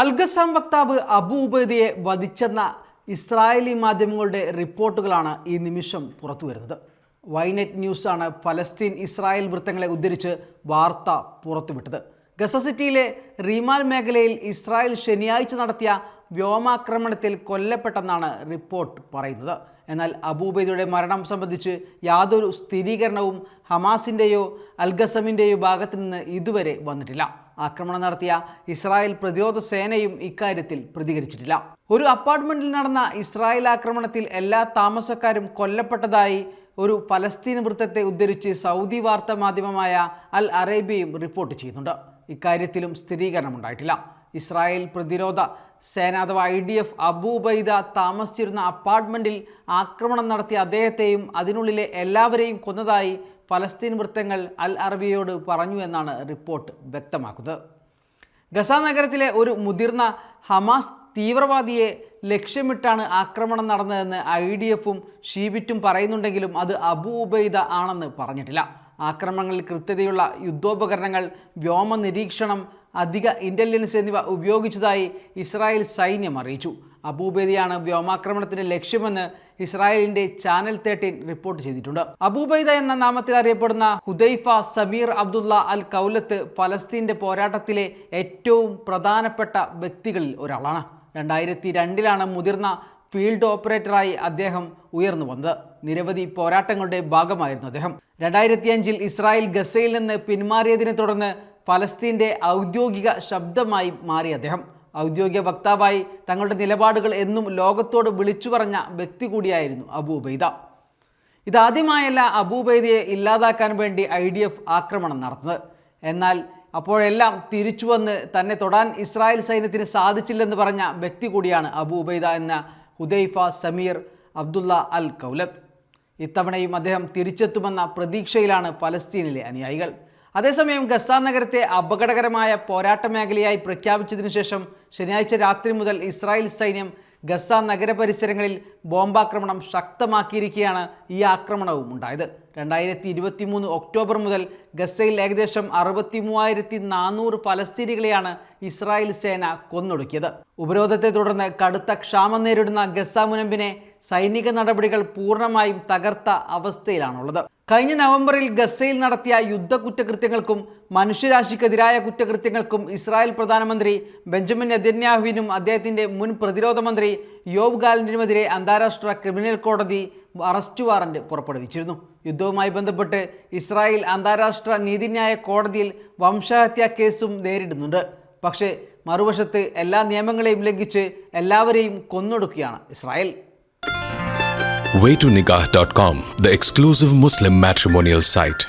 Al-Qassam വക്താവ് Abu ഉബൈദയെ വധിച്ചെന്ന Israeli മാധ്യമങ്ങളുടെ റിപ്പോർട്ടുകളാണ് ഈ നിമിഷം പുറത്തുവരുന്നത്. വൈനെറ്റ് ന്യൂസാണ് ഫലസ്തീൻ ഇസ്രായേൽ വൃത്തങ്ങളെ ഉദ്ധരിച്ച് വാർത്ത പുറത്തുവിട്ടത്. ഗസ സിറ്റിയിലെ റീമാൽ മേഖലയിൽ ഇസ്രായേൽ ശനിയാഴ്ച നടത്തിയ വ്യോമാക്രമണത്തിൽ കൊല്ലപ്പെട്ടെന്നാണ് റിപ്പോർട്ട് പറയുന്നത്. എന്നാൽ അബു ഉബൈദയുടെ മരണം സംബന്ധിച്ച് യാതൊരു സ്ഥിരീകരണവും ഹമാസിൻ്റെയോ അൽഗസമിൻ്റെയോ ഭാഗത്തു നിന്ന് ഇതുവരെ വന്നിട്ടില്ല. ആക്രമണം നടത്തിയ ഇസ്രായേൽ പ്രതിരോധ സേനയും ഇക്കാര്യത്തിൽ പ്രതികരിച്ചിട്ടില്ല. ഒരു അപ്പാർട്ട്മെന്റിൽ നടന്ന ഇസ്രായേൽ ആക്രമണത്തിൽ എല്ലാ താമസക്കാരും കൊല്ലപ്പെട്ടതായി ഒരു ഫലസ്തീൻ വൃത്തത്തെ ഉദ്ധരിച്ച് സൗദി വാർത്താ മാധ്യമമായ അൽ അറേബ്യയും റിപ്പോർട്ട് ചെയ്യുന്നുണ്ട്. ഇക്കാര്യത്തിലും സ്ഥിരീകരണമുണ്ടായിട്ടില്ല. ഇസ്രായേൽ പ്രതിരോധ സേന അഥവാ IDF അബു ഉബൈദ താമസിച്ചിരുന്ന അപ്പാർട്ട്മെന്റിൽ ആക്രമണം നടത്തിയ അദ്ദേഹത്തെയും അതിനുള്ളിലെ എല്ലാവരെയും കൊന്നതായി ഫലസ്തീൻ വൃത്തങ്ങൾ അൽ അറബിയയോട് പറഞ്ഞു എന്നാണ് റിപ്പോർട്ട് വ്യക്തമാക്കുന്നത്. ഗസ നഗരത്തിലെ ഒരു മുതിർന്ന ഹമാസ് തീവ്രവാദിയെ ലക്ഷ്യമിട്ടാണ് ആക്രമണം നടന്നതെന്ന് IDFും ഷീബിറ്റും പറയുന്നുണ്ടെങ്കിലും അത് അബു ഉബൈദ ആണെന്ന് പറഞ്ഞിട്ടില്ല. ആക്രമണങ്ങളിൽ കൃത്യതയുള്ള യുദ്ധോപകരണങ്ങൾ, വ്യോമ നിരീക്ഷണം, അധിക ഇൻ്റലിജൻസ് എന്നിവ ഉപയോഗിച്ചതായി ഇസ്രായേൽ സൈന്യം അറിയിച്ചു. അബു ഉബൈദയാണ് വ്യോമാക്രമണത്തിന്റെ ലക്ഷ്യമെന്ന് ഇസ്രായേലിന്റെ ചാനൽ 13 റിപ്പോർട്ട് ചെയ്തിട്ടുണ്ട്. അബു ഉബൈദ എന്ന നാമത്തിൽ അറിയപ്പെടുന്ന ഹുദൈഫ സമീർ അബ്ദുള്ള അൽ കൗലത്ത് ഫലസ്തീന്റെ പോരാട്ടത്തിലെ ഏറ്റവും പ്രധാനപ്പെട്ട വ്യക്തികളിൽ ഒരാളാണ്. 2002 മുതിർന്ന ഫീൽഡ് ഓപ്പറേറ്ററായി അദ്ദേഹം ഉയർന്നു വന്നത്. നിരവധി പോരാട്ടങ്ങളുടെ ഭാഗമായിരുന്നു അദ്ദേഹം. 2005 ഇസ്രായേൽ ഗസയിൽ നിന്ന് പിന്മാറിയതിനെ തുടർന്ന് ഫലസ്തീൻ്റെ ഔദ്യോഗിക ശബ്ദമായി മാറി അദ്ദേഹം. ഔദ്യോഗിക വക്താവായി തങ്ങളുടെ നിലപാടുകൾ എന്നും ലോകത്തോട് വിളിച്ചു പറഞ്ഞ വ്യക്തി കൂടിയായിരുന്നു അബു ഉബൈദ. ഇതാദ്യമായല്ല അബു ഉബൈദയെ ഇല്ലാതാക്കാൻ വേണ്ടി IDF ആക്രമണം നടത്തുന്നത്. എന്നാൽ അപ്പോഴെല്ലാം തിരിച്ചു വന്ന് തന്നെ തൊടാൻ ഇസ്രായേൽ സൈന്യത്തിന് സാധിച്ചില്ലെന്ന് പറഞ്ഞ വ്യക്തി കൂടിയാണ് അബു ഉബൈദ എന്ന ഹുദൈഫ സമീർ അബ്ദുള്ള അൽ കൗലത്ത്. ഇത്തവണയും അദ്ദേഹം തിരിച്ചെത്തുമെന്ന പ്രതീക്ഷയിലാണ് ഫലസ്തീനിലെ അനുയായികൾ. അതേസമയം ഗസ നഗരത്തെ അപകടകരമായ പോരാട്ട മേഖലയായി പ്രഖ്യാപിച്ചതിനു ശേഷം ശനിയാഴ്ച രാത്രി മുതൽ ഇസ്രായേൽ സൈന്യം ഗസ നഗരപരിസരങ്ങളിൽ ബോംബാക്രമണം ശക്തമാക്കിയിരിക്കുകയാണ്. ഈ ആക്രമണവും ഉണ്ടായത് 2023 ഒക്ടോബർ മുതൽ ഗസയിൽ ഏകദേശം 63,400 ഫലസ്തീനികളെയാണ് ഇസ്രായേൽ സേന കൊന്നൊടുക്കിയത്. ഉപരോധത്തെ തുടർന്ന് കടുത്ത ക്ഷാമം നേരിടുന്ന ഗസ മുനമ്പിനെ സൈനിക നടപടികൾ പൂർണ്ണമായും തകർത്ത അവസ്ഥയിലാണുള്ളത്. കഴിഞ്ഞ നവംബറിൽ ഗസയിൽ നടത്തിയ യുദ്ധ കുറ്റകൃത്യങ്ങൾക്കും മനുഷ്യരാശിക്കെതിരായ കുറ്റകൃത്യങ്ങൾക്കും ഇസ്രായേൽ പ്രധാനമന്ത്രി ബെഞ്ചമിൻ നെതന്യാഹുവിനും അദ്ദേഹത്തിൻ്റെ മുൻ പ്രതിരോധ മന്ത്രി യോവ് ഗാലന്റിനുമെതിരെ അന്താരാഷ്ട്ര ക്രിമിനൽ കോടതി അറസ്റ്റ് വാറന്റ് പുറപ്പെടുവിച്ചിരുന്നു. യുദ്ധവുമായി ബന്ധപ്പെട്ട് ഇസ്രായേൽ അന്താരാഷ്ട്ര നീതിന്യായ കോടതിയിൽ വംശഹത്യാ കേസും നേരിടുന്നുണ്ട്. പക്ഷേ മറുവശത്ത് എല്ലാ നിയമങ്ങളെയും ലംഘിച്ച് എല്ലാവരെയും കൊന്നൊടുക്കുകയാണ് Israel. Waytonikah.com, the exclusive Muslim matrimonial site.